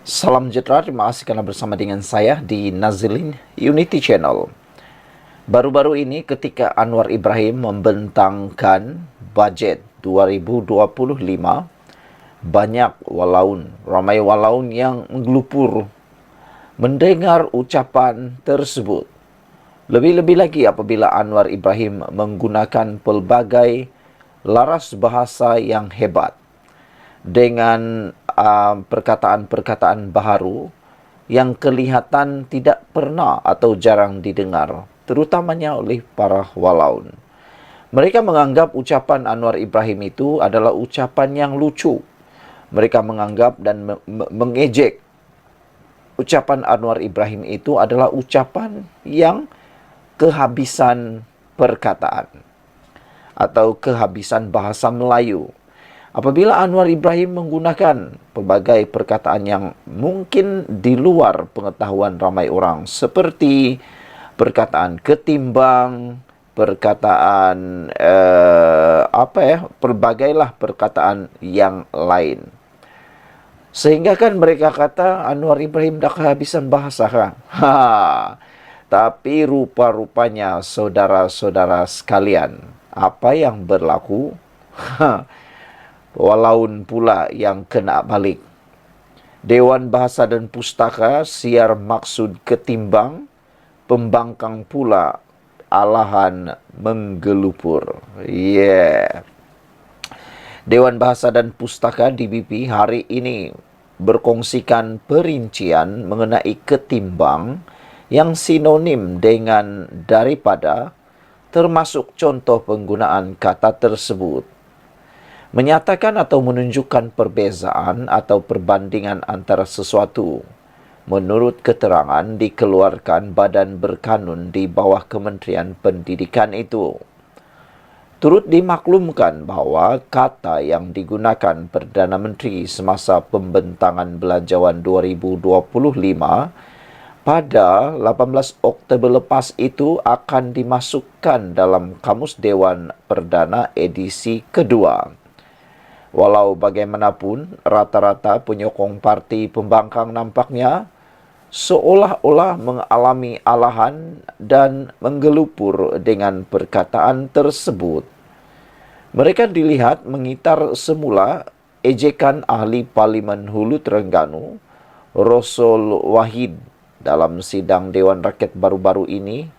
Salam sejahtera, terima kasih karena bersama dengan saya di Nazilin Unity Channel. Baru-baru ini ketika Anwar Ibrahim membentangkan budget 2025, banyak ramai walaun yang menggelupur mendengar ucapan tersebut. Lebih-lebih lagi apabila Anwar Ibrahim menggunakan pelbagai laras bahasa yang hebat dengan perkataan-perkataan baharu yang kelihatan tidak pernah atau jarang didengar, terutamanya oleh para walaun. Mereka menganggap ucapan Anwar Ibrahim itu adalah ucapan yang lucu. Mereka menganggap dan mengejek ucapan Anwar Ibrahim itu adalah ucapan yang kehabisan perkataan atau kehabisan bahasa Melayu. Apabila Anwar Ibrahim menggunakan pelbagai perkataan yang mungkin di luar pengetahuan ramai orang, seperti perkataan ketimbang, perkataan pelbagailah perkataan yang lain. Sehingga kan mereka kata Anwar Ibrahim dah kehabisan bahasa kan. Tapi rupa-rupanya saudara-saudara sekalian, apa yang berlaku? Walaun pula yang kena balik. Dewan Bahasa dan Pustaka siar maksud ketimbang, pembangkang pula alahan menggelupur. Dewan Bahasa dan Pustaka DBP hari ini berkongsikan perincian mengenai ketimbang yang sinonim dengan daripada, termasuk contoh penggunaan kata tersebut. Menyatakan atau menunjukkan perbezaan atau perbandingan antara sesuatu. Menurut keterangan dikeluarkan badan berkanun di bawah Kementerian Pendidikan itu. Turut dimaklumkan bahawa kata yang digunakan Perdana Menteri semasa pembentangan Belanjawan 2025 pada 18 Oktober lepas itu akan dimasukkan dalam Kamus Dewan Perdana edisi kedua. Walau bagaimanapun, rata-rata penyokong parti pembangkang nampaknya seolah-olah mengalami alahan dan menggelupur dengan perkataan tersebut. Mereka dilihat mengitar semula ejekan ahli Parlimen Hulu Terengganu, Rosul Wahid, dalam sidang Dewan Rakyat baru-baru ini,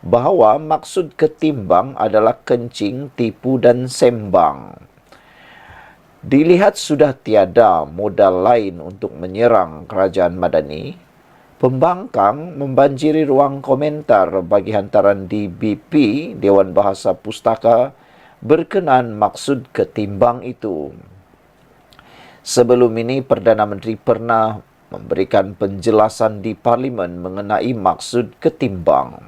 bahawa maksud ketimbang adalah kencing, tipu dan sembang. Dilihat sudah tiada modal lain untuk menyerang kerajaan Madani, pembangkang membanjiri ruang komentar bagi hantaran DBP, Dewan Bahasa Pustaka, berkenaan maksud ketimbang itu. Sebelum ini, Perdana Menteri pernah memberikan penjelasan di Parlimen mengenai maksud ketimbang.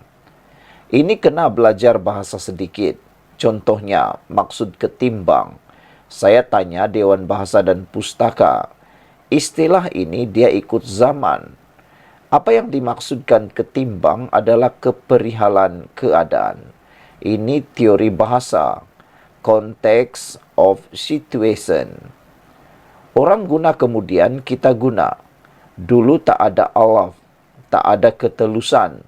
Ini kena belajar bahasa sedikit. Contohnya, maksud ketimbang. Saya tanya Dewan Bahasa dan Pustaka, istilah ini dia ikut zaman. Apa yang dimaksudkan ketimbang adalah keperihalan keadaan. Ini teori bahasa, context of situation. Orang guna kemudian kita guna. Dulu tak ada alaf, tak ada ketelusan,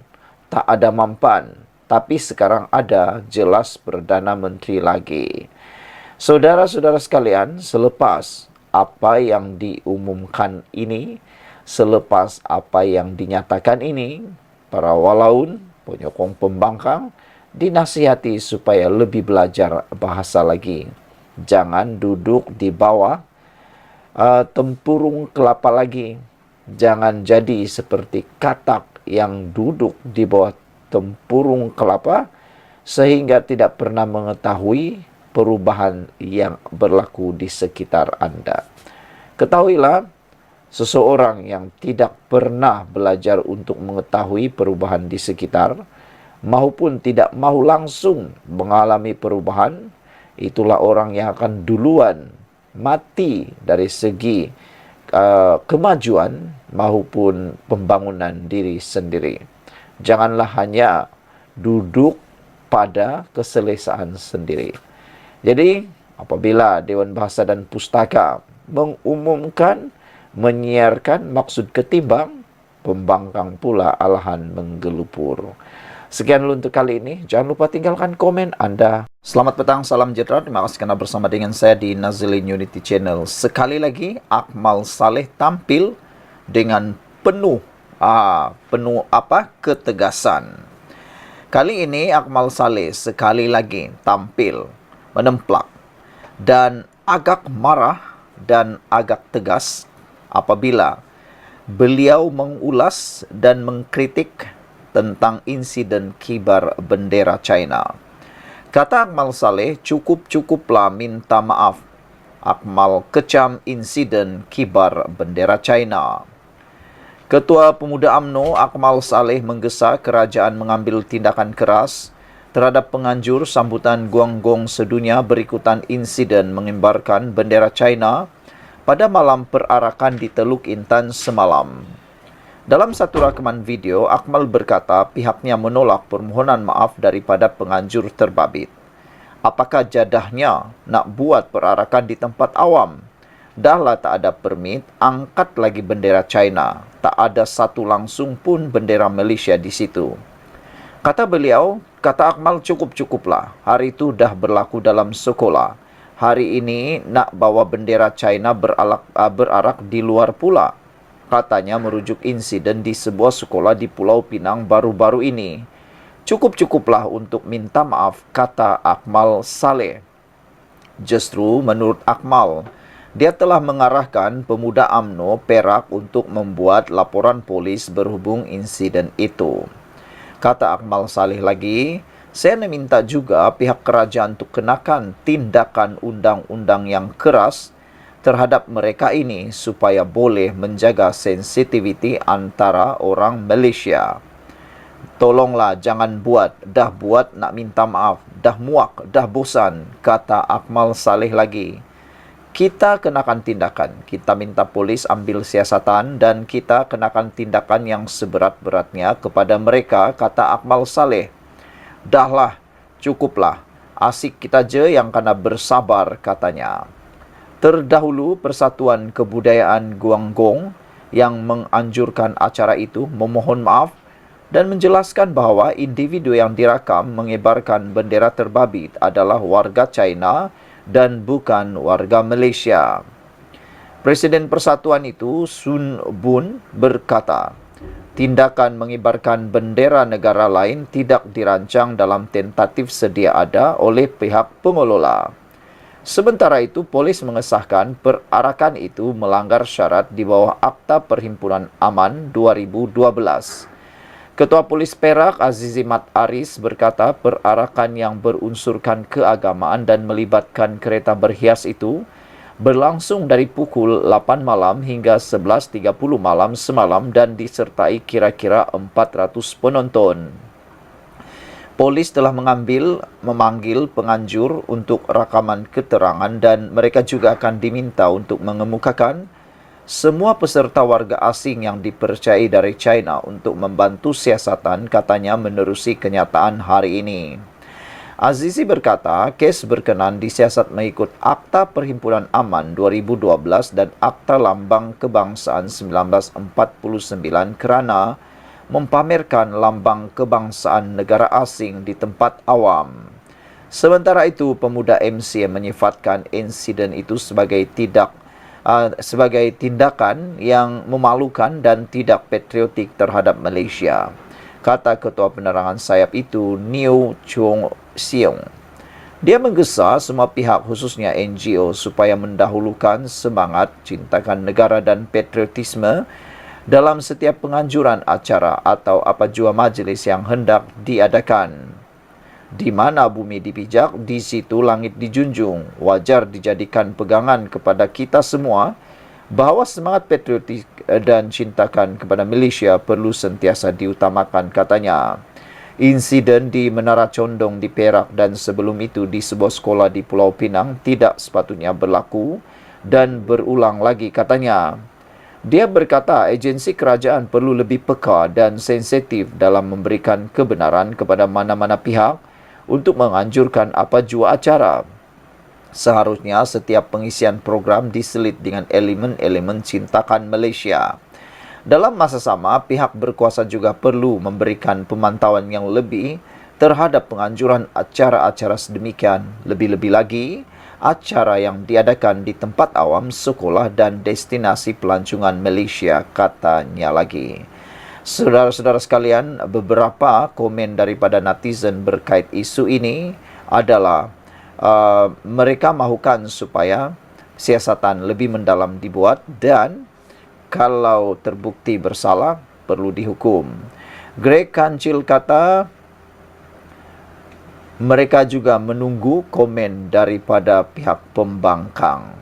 tak ada mampan. Tapi sekarang ada, jelas Perdana Menteri lagi. Saudara-saudara sekalian, selepas apa yang diumumkan ini, selepas apa yang dinyatakan ini, para walaun, penyokong pembangkang, dinasihati supaya lebih belajar bahasa lagi. Jangan duduk di bawah tempurung kelapa lagi. Jangan jadi seperti katak yang duduk di bawah tempurung kelapa, sehingga tidak pernah mengetahui perubahan yang berlaku di sekitar Anda. Ketahuilah, seseorang yang tidak pernah belajar untuk mengetahui perubahan di sekitar, maupun tidak mahu langsung mengalami perubahan, itulah orang yang akan duluan mati dari segi kemajuan maupun pembangunan diri sendiri. Janganlah hanya duduk pada keselesaan sendiri. Jadi, apabila Dewan Bahasa dan Pustaka mengumumkan menyiarkan maksud ketimbang pembangkang pula alahan menggelupur. Sekian dulu untuk kali ini. Jangan lupa tinggalkan komen Anda. Selamat petang, salam sejahtera. Terima kasih karena bersama dengan saya di Nazilin Unity Channel. Sekali lagi, Akmal Saleh tampil dengan penuh ketegasan. Kali ini Akmal Saleh sekali lagi tampil menemplak dan agak marah dan agak tegas apabila beliau mengulas dan mengkritik tentang insiden kibar bendera China. Kata Akmal Saleh, cukup-cukuplah minta maaf. Akmal kecam insiden kibar bendera China. Ketua Pemuda UMNO Akmal Saleh menggesa kerajaan mengambil tindakan keras terhadap penganjur sambutan Guangdong sedunia berikutan insiden mengibarkan bendera China pada malam perarakan di Teluk Intan semalam. Dalam satu rakaman video, Akmal berkata pihaknya menolak permohonan maaf daripada penganjur terbabit. Apakah jadahnya nak buat perarakan di tempat awam? Dahlah tak ada permit, angkat lagi bendera China. Tak ada satu langsung pun bendera Malaysia di situ. Kata beliau, kata Akmal, cukup-cukuplah. Hari itu dah berlaku dalam sekolah. Hari ini nak bawa bendera China berarak di luar pula. Katanya merujuk insiden di sebuah sekolah di Pulau Pinang baru-baru ini. Cukup-cukuplah untuk minta maaf, kata Akmal Saleh. Justru menurut Akmal, dia telah mengarahkan Pemuda UMNO Perak untuk membuat laporan polis berhubung insiden itu. Kata Akmal Saleh lagi, saya meminta juga pihak kerajaan untuk kenakan tindakan undang-undang yang keras terhadap mereka ini supaya boleh menjaga sensitiviti antara orang Malaysia. Tolonglah jangan dah buat nak minta maaf, dah muak, dah bosan, kata Akmal Saleh lagi. Kita kenakan tindakan, kita minta polis ambil siasatan dan kita kenakan tindakan yang seberat-beratnya kepada mereka, kata Akmal Saleh. Dahlah, cukuplah, asik kita je yang kena bersabar, katanya. Terdahulu, Persatuan Kebudayaan Guangdong yang menganjurkan acara itu memohon maaf dan menjelaskan bahawa individu yang dirakam mengibarkan bendera terbabit adalah warga China dan bukan warga Malaysia. Presiden Persatuan itu, Sun Bun, berkata, tindakan mengibarkan bendera negara lain tidak dirancang dalam tentatif sedia ada oleh pihak pengelola. Sementara itu, polis mengesahkan perarakan itu melanggar syarat di bawah Akta Perhimpunan Aman 2012. Ketua Polis Perak, Azizi Mat Aris, berkata perarakan yang berunsurkan keagamaan dan melibatkan kereta berhias itu berlangsung dari pukul 8 malam hingga 11.30 malam semalam dan disertai kira-kira 400 penonton. Polis telah memanggil penganjur untuk rakaman keterangan dan mereka juga akan diminta untuk mengemukakan semua peserta warga asing yang dipercayai dari China untuk membantu siasatan, katanya, menerusi kenyataan hari ini. Azizi berkata, kes berkenan disiasat mengikut Akta Perhimpunan Aman 2012 dan Akta Lambang Kebangsaan 1949 kerana mempamerkan lambang kebangsaan negara asing di tempat awam. Sementara itu, Pemuda MC menyifatkan insiden itu sebagai tindakan yang memalukan dan tidak patriotik terhadap Malaysia, kata Ketua Penerangan Sayap itu, Neo Chung Siong. Dia menggesa semua pihak khususnya NGO supaya mendahulukan semangat cintakan negara dan patriotisme dalam setiap penganjuran acara atau apa jua majlis yang hendak diadakan. Di mana bumi dipijak, di situ langit dijunjung. Wajar dijadikan pegangan kepada kita semua bahawa semangat patriotik dan cintakan kepada Malaysia perlu sentiasa diutamakan, katanya. Insiden di Menara Condong di Perak dan sebelum itu di sebuah sekolah di Pulau Pinang tidak sepatutnya berlaku dan berulang lagi, katanya. Dia berkata agensi kerajaan perlu lebih peka dan sensitif dalam memberikan kebenaran kepada mana-mana pihak untuk menganjurkan apa jua acara. Seharusnya setiap pengisian program diselit dengan elemen-elemen cintakan Malaysia. Dalam masa sama, pihak berkuasa juga perlu memberikan pemantauan yang lebih terhadap penganjuran acara-acara sedemikian. Lebih-lebih lagi, acara yang diadakan di tempat awam, sekolah dan destinasi pelancongan Malaysia, katanya lagi. Saudara-saudara sekalian, beberapa komen daripada netizen berkait isu ini adalah mereka mahukan supaya siasatan lebih mendalam dibuat dan kalau terbukti bersalah perlu dihukum. Greg Kancil kata mereka juga menunggu komen daripada pihak pembangkang.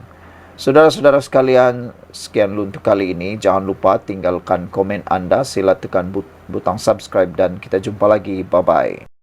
Saudara-saudara sekalian, sekian untuk kali ini. Jangan lupa tinggalkan komen anda, sila tekan butang subscribe dan kita jumpa lagi. Bye-bye.